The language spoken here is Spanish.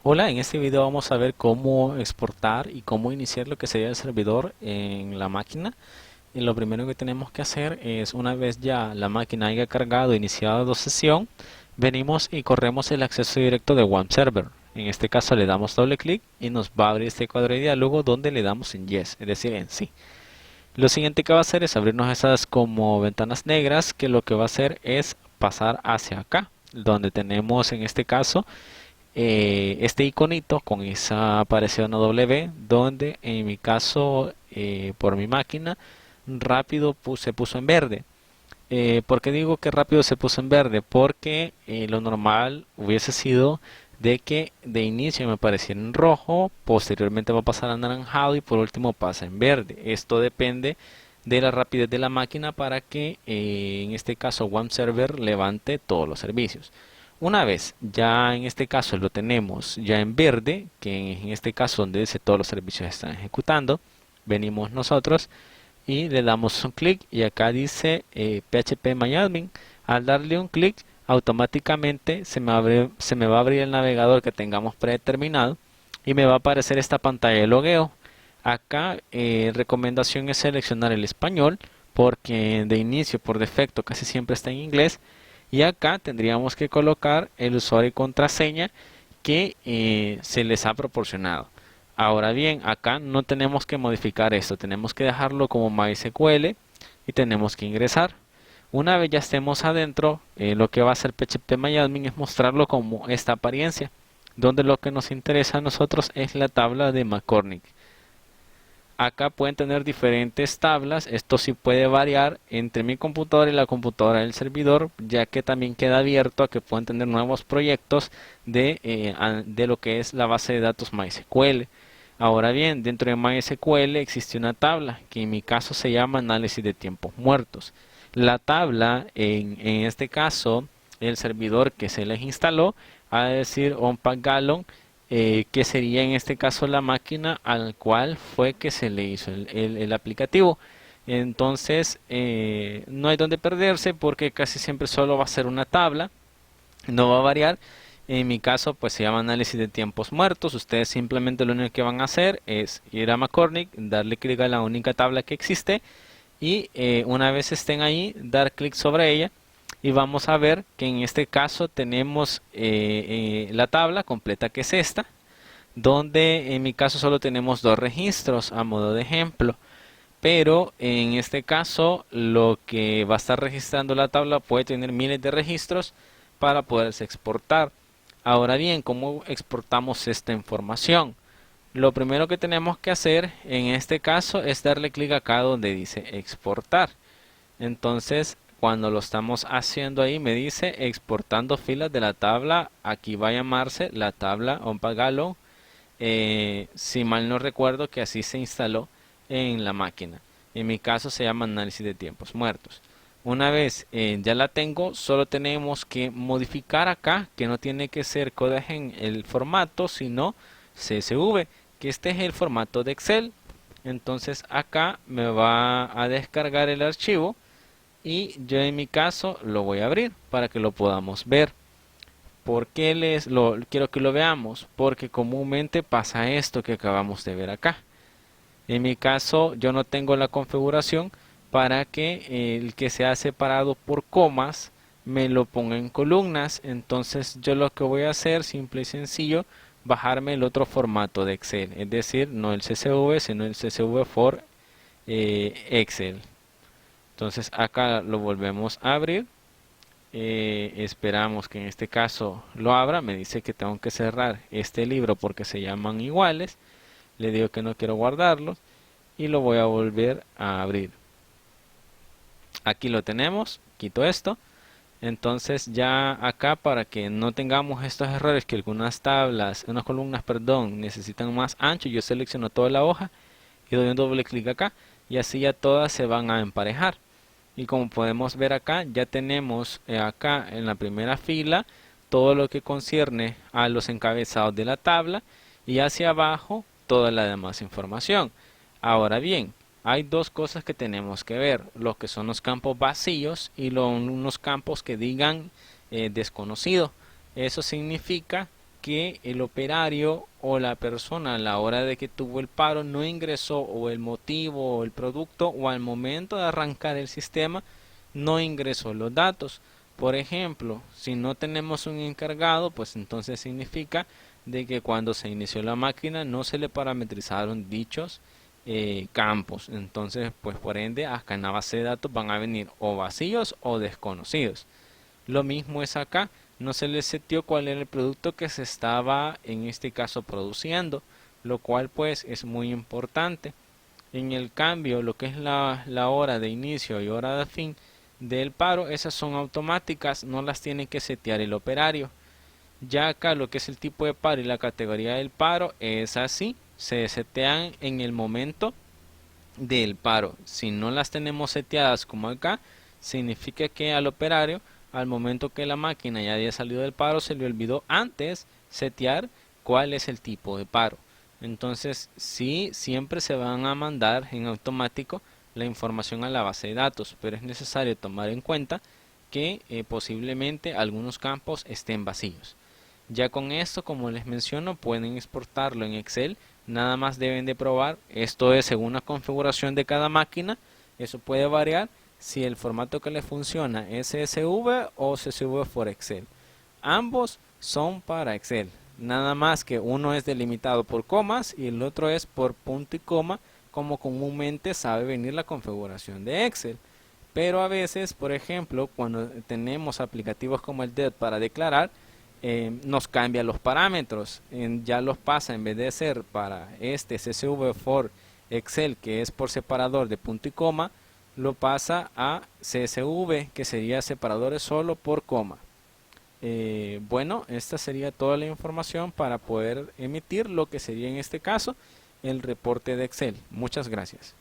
Hola, en este video vamos a ver cómo exportar y cómo iniciar lo que sería el servidor en la máquina. Y lo primero que tenemos que hacer es, una vez ya la máquina haya cargado e iniciado sesión, venimos y corremos el acceso directo de One Server. En este caso le damos doble clic y nos va a abrir este cuadro de diálogo donde le damos en Yes, es decir, en sí. Lo siguiente que va a hacer es abrirnos esas como ventanas negras, que lo que va a hacer es pasar hacia acá, donde tenemos en este caso este iconito con esa apareció una W, donde en mi caso por mi máquina rápido se puso en verde. ¿Por qué digo que rápido se puso en verde? Porque lo normal hubiese sido de que de inicio me apareciera en rojo, posteriormente va a pasar a anaranjado y por último pasa en verde. Esto depende de la rapidez de la máquina para que en este caso One Server levante todos los servicios. Una vez ya en este caso lo tenemos ya en verde, que en este caso donde dice todos los servicios están ejecutando, venimos nosotros y le damos un clic y acá dice PHP MyAdmin. Al darle un clic automáticamente se me va a abrir el navegador que tengamos predeterminado y me va a aparecer esta pantalla de logueo. Acá recomendación es seleccionar el español porque de inicio por defecto casi siempre está en inglés, y acá tendríamos que colocar el usuario y contraseña que se les ha proporcionado. Ahora bien, acá no tenemos que modificar esto, tenemos que dejarlo como MySQL y tenemos que ingresar. Una vez ya estemos adentro, lo que va a hacer PHP es mostrarlo como esta apariencia, donde lo que nos interesa a nosotros es la tabla de McCormick. Acá pueden tener diferentes tablas, esto sí puede variar entre mi computadora y la computadora del servidor, ya que también queda abierto a que puedan tener nuevos proyectos de lo que es la base de datos MySQL. Ahora bien, dentro de MySQL existe una tabla que en mi caso se llama análisis de tiempos muertos. La tabla, en este caso, el servidor que se les instaló, ha de decir onPackGallon, que sería en este caso la máquina al cual fue que se le hizo el aplicativo. Entonces, no hay donde perderse porque casi siempre solo va a ser una tabla, no va a variar. En mi caso, pues se llama análisis de tiempos muertos. Ustedes simplemente lo único que van a hacer es ir a McCormick, darle clic a la única tabla que existe y una vez estén ahí, dar clic sobre ella y vamos a ver que en este caso tenemos la tabla completa, que es esta, donde en mi caso solo tenemos dos registros a modo de ejemplo, pero en este caso lo que va a estar registrando la tabla puede tener miles de registros para poderse exportar. Ahora bien, ¿cómo exportamos esta información? Lo primero que tenemos que hacer en este caso es darle clic acá donde dice exportar. Entonces, cuando lo estamos haciendo ahí, me dice exportando filas de la tabla. Aquí va a llamarse la tabla onPackGallon. Si mal no recuerdo que así se instaló en la máquina. En mi caso se llama análisis de tiempos muertos. Una vez ya la tengo, solo tenemos que modificar acá, que no tiene que ser código en el formato, sino CSV, que este es el formato de Excel. Entonces acá me va a descargar el archivo y yo en mi caso lo voy a abrir para que lo podamos ver. ¿Por qué quiero que lo veamos? Porque comúnmente pasa esto que acabamos de ver acá. En mi caso yo no tengo la configuración para que el que sea separado por comas me lo ponga en columnas. Entonces yo lo que voy a hacer, simple y sencillo, bajarme el otro formato de Excel, es decir, no el CSV sino el CSV for Excel. Entonces acá lo volvemos a abrir. Esperamos que en este caso lo abra. Me dice que tengo que cerrar este libro porque se llaman iguales. Le digo que no quiero guardarlos y lo voy a volver a abrir. Aquí lo tenemos, quito esto. Entonces ya acá, para que no tengamos estos errores que algunas tablas, unas columnas, perdón, necesitan más ancho, yo selecciono toda la hoja y doy un doble clic acá y así ya todas se van a emparejar. Y como podemos ver acá, ya tenemos acá en la primera fila todo lo que concierne a los encabezados de la tabla y hacia abajo toda la demás información. Ahora bien, hay dos cosas que tenemos que ver, lo que son los campos vacíos y unos campos que digan desconocido. Eso significa que el operario o la persona a la hora de que tuvo el paro no ingresó, o el motivo o el producto, o al momento de arrancar el sistema no ingresó los datos. Por ejemplo, si no tenemos un encargado, pues entonces significa de que cuando se inició la máquina no se le parametrizaron dichos campos. Entonces, pues por ende, acá en la base de datos van a venir o vacíos o desconocidos. Lo mismo es acá, no se le seteó cuál era el producto que se estaba en este caso produciendo, lo cual pues es muy importante. En el cambio, lo que es la hora de inicio y hora de fin del paro, esas son automáticas, no las tiene que setear el operario. Ya acá lo que es el tipo de paro y la categoría del paro es así, se setean en el momento del paro. Si no las tenemos seteadas como acá, significa que al operario, al momento que la máquina ya haya salido del paro, se le olvidó antes setear cuál es el tipo de paro. Entonces, sí, siempre se van a mandar en automático la información a la base de datos, pero es necesario tomar en cuenta que posiblemente algunos campos estén vacíos. Ya con esto, como les menciono, pueden exportarlo en Excel. Nada más deben de probar. Esto es según la configuración de cada máquina. Eso puede variar si el formato que les funciona es CSV o CSV for Excel. Ambos son para Excel. Nada más que uno es delimitado por comas y el otro es por punto y coma, como comúnmente sabe venir la configuración de Excel. Pero a veces, por ejemplo, cuando tenemos aplicativos como el DET para declarar, nos cambia los parámetros, ya los pasa, en vez de ser para este CSV for Excel, que es por separador de punto y coma, lo pasa a CSV, que sería separadores solo por coma. Bueno, esta sería toda la información para poder emitir lo que sería en este caso el reporte de Excel. Muchas gracias.